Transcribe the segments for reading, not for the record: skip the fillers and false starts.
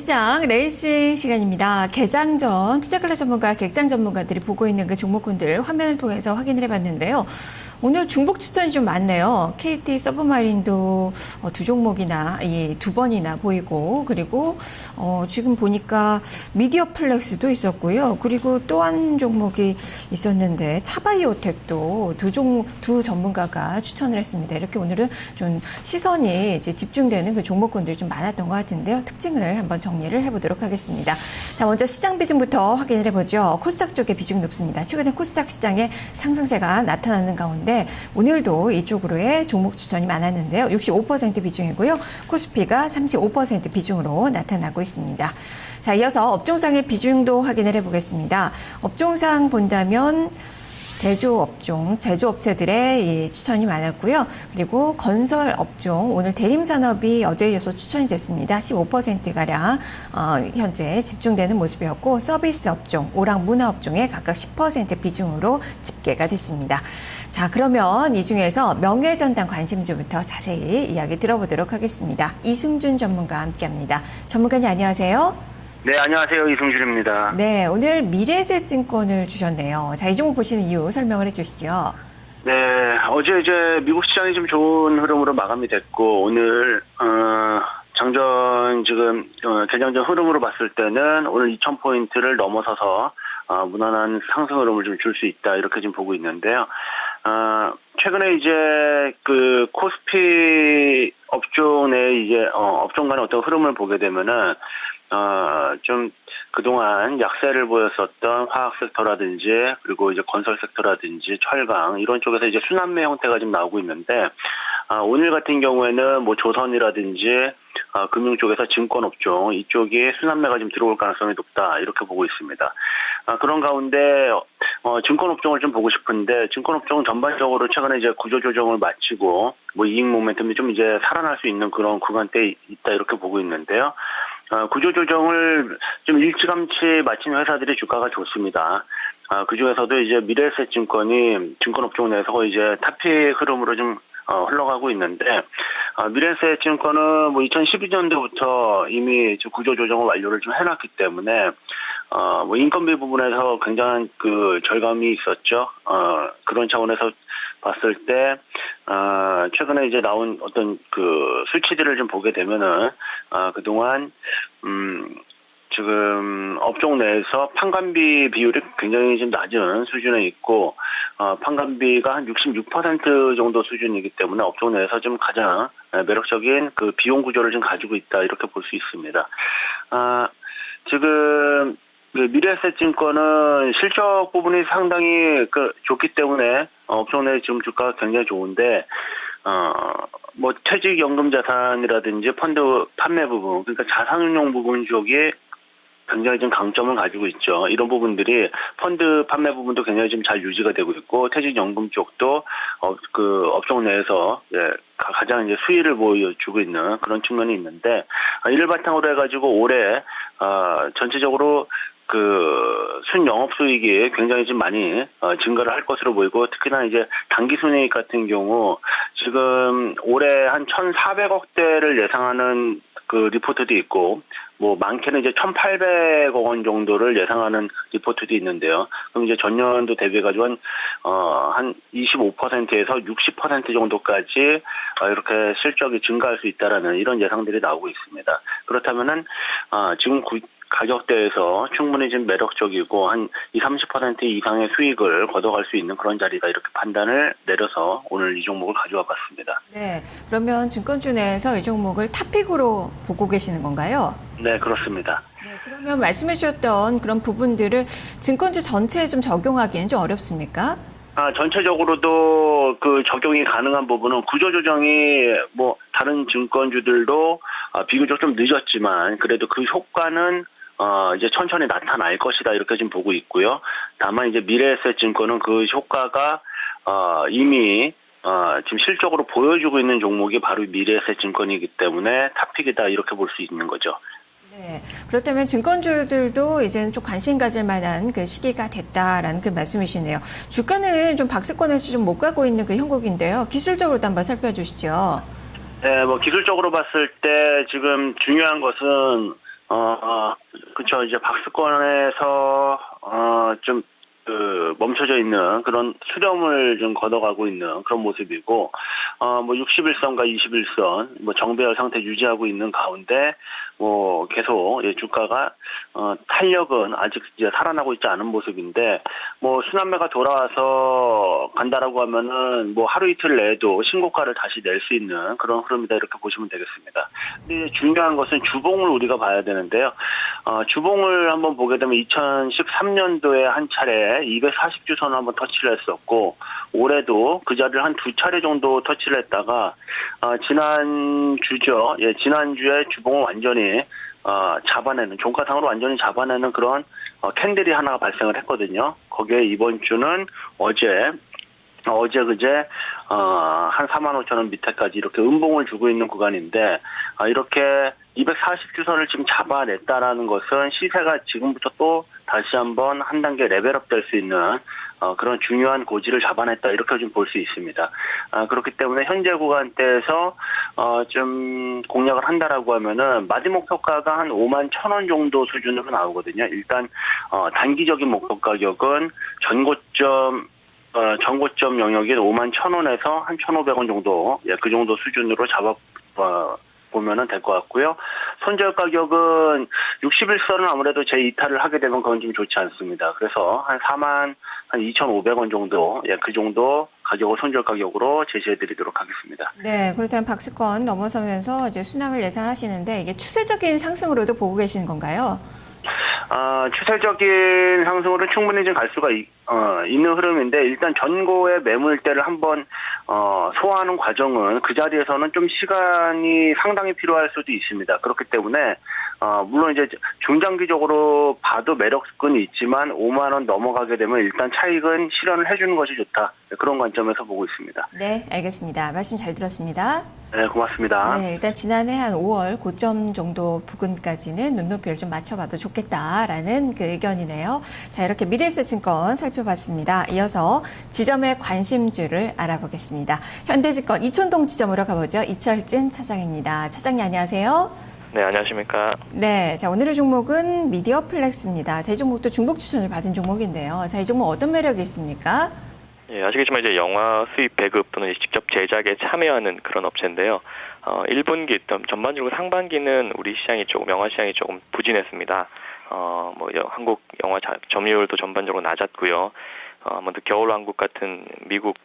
시장 레이싱 시간입니다. 개장 전 투자클럽 전문가, 객장 전문가들이 보고 있는 그 종목군들 화면을 통해서 확인을 해봤는데요. 오늘 중복 추천이 좀 많네요. KT 서브마린도 두 종목이나 두 번이나 보이고, 그리고 지금 보니까 미디어 플렉스도 있었고요. 그리고 또 한 종목이 있었는데 차바이오텍도 두 전문가가 추천을 했습니다. 이렇게 오늘은 좀 시선이 이제 집중되는 그 종목군들이 좀 많았던 것 같은데요. 특징을 한번 정리를 해보도록 하겠습니다. 자, 먼저 시장 비중부터 확인을 해보죠. 코스닥 쪽의 비중이 높습니다. 최근에 코스닥 시장에 상승세가 나타나는 가운데 오늘도 이쪽으로의 종목 추천이 많았는데요. 65% 비중이고요. 코스피가 35% 비중으로 나타나고 있습니다. 자, 이어서 업종상의 비중도 확인을 해보겠습니다. 업종상 본다면 제조업체들의 추천이 많았고요. 그리고 건설 업종, 오늘 대림산업이 어제에 이어서 추천이 됐습니다. 15%가량 현재 집중되는 모습이었고, 서비스 업종, 오락 문화 업종에 각각 10% 비중으로 집계가 됐습니다. 자, 그러면 이 중에서 명예전당 관심주부터 자세히 이야기 들어보도록 하겠습니다. 이승준 전문가와 함께합니다. 전문가님 안녕하세요. 네, 안녕하세요. 이승준입니다. 네, 오늘 미래에셋증권을 주셨네요. 자, 이 종목 보시는 이유 설명을 해주시죠. 네, 어제 이제 미국 시장이 좀 좋은 흐름으로 마감이 됐고, 오늘 장전 지금 개장전 흐름으로 봤을 때는 오늘 2,000포인트를 넘어서서 무난한 상승 흐름을 좀 줄 수 있다, 이렇게 지금 보고 있는데요. 최근에 이제 그 코스피 업종 내 이제 업종 간의 어떤 흐름을 보게 되면은 좀 그동안 약세를 보였었던 화학 섹터라든지, 그리고 이제 건설 섹터라든지 철강 이런 쪽에서 이제 순환매 형태가 좀 나오고 있는데, 오늘 같은 경우에는 뭐 조선이라든지 금융 쪽에서 증권 업종 이쪽이 순환매가 좀 들어올 가능성이 높다, 이렇게 보고 있습니다. 그런 가운데 증권 업종을 좀 보고 싶은데, 증권 업종은 전반적으로 최근에 이제 구조 조정을 마치고 뭐 이익 모멘텀이 좀 이제 살아날 수 있는 그런 구간대에 있다, 이렇게 보고 있는데요. 구조 조정을 좀 일찌감치 마친 회사들의 주가가 좋습니다. 그중에서도 이제 미래에셋증권이 증권 업종 내에서 거의 이제 탑픽 흐름으로 좀 흘러가고 있는데, 미래에셋증권은 뭐 2012년도부터 이미 구조 조정을 완료를 좀 해놨기 때문에 뭐 인건비 부분에서 굉장한 그 절감이 있었죠. 그런 차원에서 봤을 때 최근에 이제 나온 어떤 그 수치들을 좀 보게 되면은 그동안 지금 업종 내에서 판관비 비율이 굉장히 좀 낮은 수준에 있고, 판관비가 한 66% 정도 수준이기 때문에 업종 내에서 좀 가장 매력적인 그 비용 구조를 좀 가지고 있다, 이렇게 볼 수 있습니다. 지금 미래에셋증권은 실적 부분이 상당히 좋기 때문에 업종 내 지금 주가가 굉장히 좋은데, 뭐 퇴직연금 자산이라든지 펀드 판매 부분, 그러니까 자산운용 부분 쪽이 굉장히 좀 강점을 가지고 있죠. 이런 부분들이 펀드 판매 부분도 굉장히 좀 잘 유지가 되고 있고, 퇴직연금 쪽도 그 업종 내에서 가장 이제 수익을 보여주고 있는 그런 측면이 있는데, 이를 바탕으로 해가지고 올해 전체적으로 그 순영업수익이 굉장히 좀 많이 증가를 할 것으로 보이고, 특히나 이제 당기순이익 같은 경우 지금 올해 한 1,400억대를 예상하는 그 리포트도 있고, 뭐 많게는 이제 1,800억 원 정도를 예상하는 리포트도 있는데요. 그럼 이제 전년도 대비해가지고 한 25%에서 60% 정도까지 이렇게 실적이 증가할 수 있다라는 이런 예상들이 나오고 있습니다. 그렇다면은 지금 가격대에서 충분히 좀 매력적이고 한 20-30% 이상의 수익을 걷어갈 수 있는 그런 자리다, 이렇게 판단을 내려서 오늘 이 종목을 가져와 봤습니다. 네, 그러면 증권주 내에서 이 종목을 탑픽으로 보고 계시는 건가요? 네, 그렇습니다. 네, 그러면 말씀해 주셨던 그런 부분들을 증권주 전체에 좀 적용하기는 좀 어렵습니까? 전체적으로도 그 적용이 가능한 부분은 구조조정이 뭐 다른 증권주들도 비교적 좀 늦었지만 그래도 그 효과는 이제 천천히 나타날 것이다, 이렇게 지금 보고 있고요. 다만 이제 미래에셋증권은 그 효과가 이미 지금 실적으로 보여주고 있는 종목이 바로 미래에셋증권이기 때문에 탑픽이다, 이렇게 볼 수 있는 거죠. 네, 그렇다면 증권주들도 이제는 좀 관심 가질 만한 그 시기가 됐다라는 그 말씀이시네요. 주가는 좀 박스권에서 좀 못 가고 있는 그 형국인데요. 기술적으로도 한번 살펴주시죠. 네, 뭐 기술적으로 봤을 때 지금 중요한 것은 그쵸. 이제 박스권에서, 좀, 멈춰져 있는 그런 수렴을 좀 걷어가고 있는 그런 모습이고, 뭐 61선과 21선, 뭐 정배열 상태 유지하고 있는 가운데, 뭐 계속 예, 주가가, 탄력은 아직 이제 살아나고 있지 않은 모습인데, 뭐 순환매가 돌아와서 간다라고 하면은 뭐 하루 이틀 내에도 신고가를 다시 낼 수 있는 그런 흐름이다 이렇게 보시면 되겠습니다. 근데 중요한 것은 주봉을 우리가 봐야 되는데요. 주봉을 한번 보게 되면 2013년도에 한 차례 240주선을 한번 터치를 했었고, 올해도 그 자리를 한 두 차례 정도 터치를 했다가, 지난주죠. 예, 지난주에 주봉을 완전히, 잡아내는, 종가상으로 완전히 잡아내는 그런, 캔들이 하나가 발생을 했거든요. 거기에 이번 주는 어제 그제, 한 45,000원 밑에까지 이렇게 음봉을 주고 있는 구간인데, 이렇게 240주선을 지금 잡아냈다라는 것은 시세가 지금부터 또 다시 한번 한 단계 레벨업 될 수 있는, 그런 중요한 고지를 잡아냈다 이렇게 좀 볼 수 있습니다. 그렇기 때문에 현재 구간대에서 좀 공략을 한다라고 하면은 마지 목표가가 한 51,000원 정도 수준으로 나오거든요. 일단 단기적인 목표 가격은 전고점 영역인 51,000원에서 한 1,500원 정도, 예, 그 정도 수준으로 보면은 될 것 같고요. 손절 가격은 61선은 아무래도 제2타를 하게 되면 그건 좀 좋지 않습니다. 그래서 한 42,500원 정도, 예, 그 정도 가격을 손절 가격으로 제시해 드리도록 하겠습니다. 네, 그렇다면 박스권 넘어서면서 이제 순항을 예상하시는데 이게 추세적인 상승으로도 보고 계시는 건가요? 추세적인 상승으로 충분히 좀 갈 수가 있는 흐름인데, 일단 전고의 매물대를 한번 소화하는 과정은 그 자리에서는 좀 시간이 상당히 필요할 수도 있습니다. 그렇기 때문에 물론 이제 중장기적으로 봐도 매력은 있지만 5만 원 넘어가게 되면 일단 차익은 실현을 해주는 것이 좋다. 그런 관점에서 보고 있습니다. 네, 알겠습니다. 말씀 잘 들었습니다. 네, 고맙습니다. 네, 일단 지난해 한 5월 고점 정도 부근까지는 눈높이를 좀 맞춰봐도 좋겠다라는 그 의견이네요. 자, 이렇게 미래에셋증권 살펴봤습니다. 이어서 지점의 관심주를 알아보겠습니다. 현대증권 이촌동 지점으로 가보죠. 이철진 차장입니다. 차장님 안녕하세요. 네, 안녕하십니까. 네, 자, 오늘의 종목은 미디어 플렉스입니다. 자, 이 종목도 중복 추천을 받은 종목인데요. 자, 이 종목 어떤 매력이 있습니까? 예, 아시겠지만 이제 영화 수입 배급 또는 직접 제작에 참여하는 그런 업체인데요. 1분기 전반적으로 상반기는 우리 시장이 조금 영화 시장이 조금 부진했습니다. 한국 영화 점유율도 전반적으로 낮았고요. 아무래도 겨울왕국 같은 미국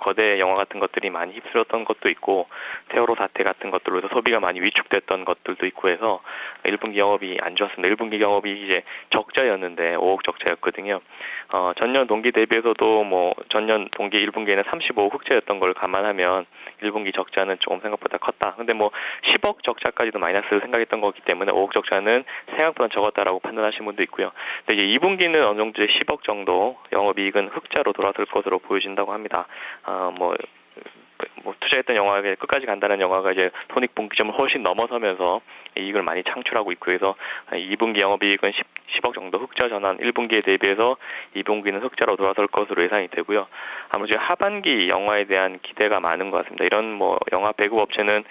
거대 영화 같은 것들이 많이 휩쓸었던 것도 있고, 세월호 사태 같은 것들로 해서 소비가 많이 위축됐던 것들도 있고 해서 1분기 영업이 안 좋았습니다. 1분기 영업이 이제 적자였는데 5억 적자였거든요. 전년 동기 대비해서도 전년 동기 1분기에는 35억 흑자였던 걸 감안하면 1분기 적자는 조금 생각보다 컸다. 근데 10억 적자까지도 마이너스를 생각했던 거기 때문에 5억 적자는 생각보다 적었다라고 판단하시는 분도 있고요. 근데 이제 2분기는 어느 정도 10억 정도 영업이익은 흑자로 돌아설 것으로 보여진다고 합니다. 투자했던 영화가 끝까지 간다는 영화가 이제 손익분기점을 훨씬 넘어서면서 이익을 많이 창출하고 있고, 그래서 2분기 영업이익은 10억 정도 흑자 전환, 1분기에 대비해서 2분기는 흑자로 돌아설 것으로 예상이 되고요. 아무래도 하반기 영화에 대한 기대가 많은 것 같습니다. 이런 영화 배급 업체는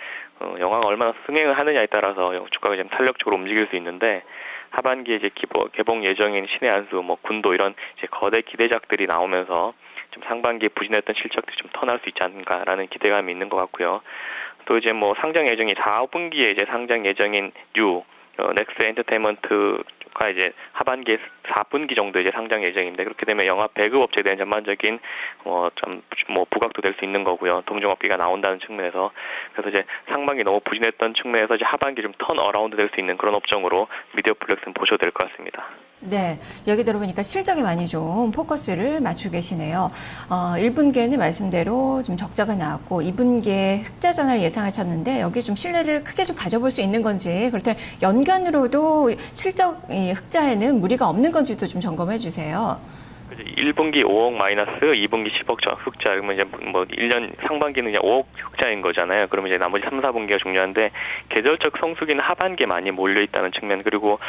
영화가 얼마나 승행을 하느냐에 따라서 주가가 좀 탄력적으로 움직일 수 있는데, 하반기에 이제 개봉 예정인 신의 한수, 군도 이런 이제 거대 기대작들이 나오면서 좀 상반기에 부진했던 실적들이 좀 터날 수 있지 않을까라는 기대감이 있는 것 같고요. 또 이제 상장 예정이 4분기에 이제 상장 예정인 넥스 엔터테인먼트가 이제 하반기에 4분기 정도 이제 상장 예정인데, 그렇게 되면 영화 배급 업체에 대한 전반적인 부각도 될 수 있는 거고요. 동종업계가 나온다는 측면에서, 그래서 이제 상반기 너무 부진했던 측면에서 이제 하반기 좀 턴 어라운드 될 수 있는 그런 업종으로 미디어 플렉스는 보셔도 될 것 같습니다. 네, 얘기 들어보니까 실적에 많이 좀 포커스를 맞추고 계시네요. 1분기에는 말씀대로 좀 적자가 나왔고 2분기에 흑자 전환을 예상하셨는데 여기 좀 신뢰를 크게 좀 가져볼 수 있는 건지, 그렇다면 연간으로도 실적 흑자에는 무리가 없는 건지도 좀 점검해 주세요. 1분기 5억 마이너스, 2분기 10억 흑자. 그러면 이제 뭐 1년 상반기는 이제 5억 흑자인 거잖아요. 그러면 이제 나머지 3, 4분기가 중요한데 계절적 성수기는 하반기에 많이 몰려 있다는 측면, 그리고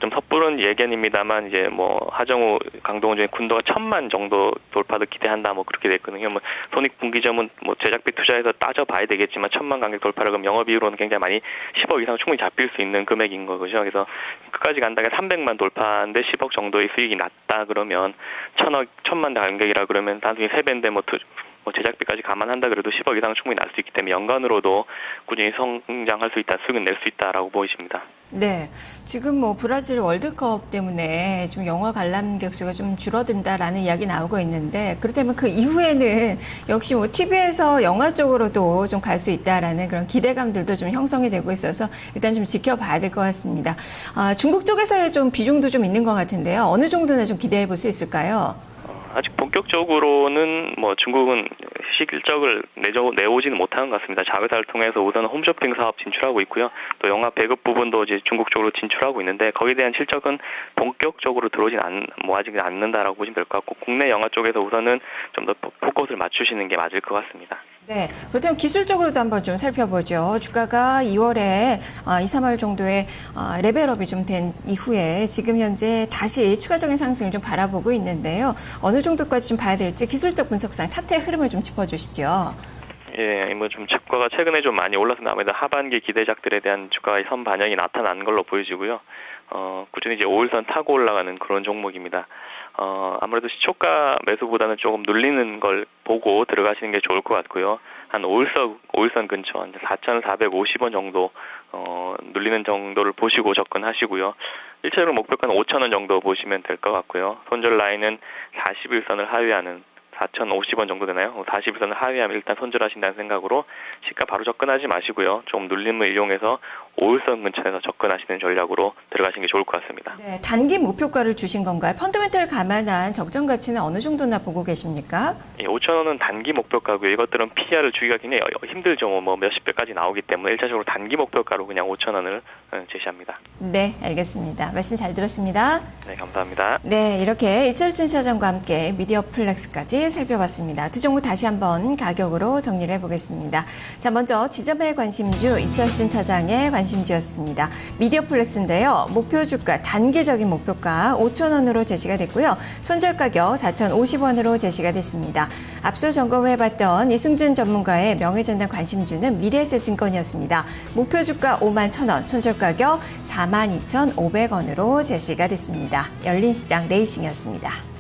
좀 섣부른 예견입니다만 이제 뭐 하정우, 강동원 중에 군도가 1,000만 정도 돌파도 기대한다, 뭐 그렇게 됐거든요. 뭐 손익분기점은 뭐 제작비 투자해서 따져봐야 되겠지만 1,000만 관객 돌파를 그럼 영업이익으로는 굉장히 많이 10억 이상 충분히 잡힐 수 있는 금액인 거죠. 그래서 끝까지 간다가 300만 돌파인데 10억 정도의 수익이 났다 그러면 1,000만 관객이라 그러면 단순히 3배인데 뭐 제작비까지 감안한다 그래도 10억 이상 충분히 날 수 있기 때문에 연간으로도 꾸준히 성장할 수 있다, 수익은 낼 수 있다라고 보이십니다. 네, 지금 뭐 브라질 월드컵 때문에 좀 영화 관람객 수가 좀 줄어든다라는 이야기 나오고 있는데, 그렇다면 그 이후에는 역시 뭐 TV에서 영화 쪽으로도 좀 갈 수 있다라는 그런 기대감들도 좀 형성이 되고 있어서 일단 좀 지켜봐야 될 것 같습니다. 중국 쪽에서의 좀 비중도 좀 있는 것 같은데요. 어느 정도나 좀 기대해 볼 수 있을까요? 아직 본격적으로는 뭐 중국은 실적을 내오지는 못하는 것 같습니다. 자회사를 통해서 우선 홈쇼핑 사업 진출하고 있고요. 또 영화 배급 부분도 이제 중국 쪽으로 진출하고 있는데 거기에 대한 실적은 본격적으로 들어오진 아직 않는다라고 보시면 될 것 같고, 국내 영화 쪽에서 우선은 좀 더 포커스를 맞추시는 게 맞을 것 같습니다. 네, 그렇다면 기술적으로도 한번 좀 살펴보죠. 주가가 2월에 2, 3월 정도에 레벨업이 좀 된 이후에 지금 현재 다시 추가적인 상승을 좀 바라보고 있는데요. 어느 정도까지 좀 봐야 될지 기술적 분석상 차트의 흐름을 좀 짚어주시죠. 예, 뭐 좀 주가가 최근에 좀 많이 올라서 아무래도 하반기 기대작들에 대한 주가의 선 반영이 나타난 걸로 보여지고요. 꾸준히 이제 5일선 타고 올라가는 그런 종목입니다. 아무래도 시초가 매수보다는 조금 눌리는 걸 보고 들어가시는 게 좋을 것 같고요. 한 5일선 근처, 4,450원 정도, 눌리는 정도를 보시고 접근하시고요. 1차적으로 목표가는 5,000원 정도 보시면 될 것 같고요. 손절 라인은 41선을 하회하는 4,050원 정도 되나요? 41선을 하회하면 일단 손절하신다는 생각으로 시가 바로 접근하지 마시고요. 좀 눌림을 이용해서 5일선 근처에서 접근하시는 전략으로 들어가시는 게 좋을 것 같습니다. 네, 단기 목표가를 주신 건가요? 펀더멘털을 감안한 적정 가치는 어느 정도나 보고 계십니까? 예, 5,000원은 단기 목표가고요. 이것들은 PR을 주기가 굉장히 힘들죠. 뭐 몇십 배까지 나오기 때문에 1차적으로 단기 목표가로 그냥 5,000원을 제시합니다. 네, 알겠습니다. 말씀 잘 들었습니다. 네, 감사합니다. 네, 이렇게 이철진 사장과 함께 미디어 플렉스까지 살펴봤습니다. 두 종목 다시 한번 가격으로 정리를 해보겠습니다. 자, 먼저 지점의 관심주 이철진 차장의 관심주였습니다. 미디어 플렉스인데요. 목표 주가, 단기적인 목표가 5,000원으로 제시가 됐고요. 손절 가격 4,050원으로 제시가 됐습니다. 앞서 점검해봤던 이승준 전문가의 명예전당 관심주는 미래에셋증권이었습니다. 목표 주가 51,000원, 손절 가격 42,500원으로 제시가 됐습니다. 열린 시장 레이싱이었습니다.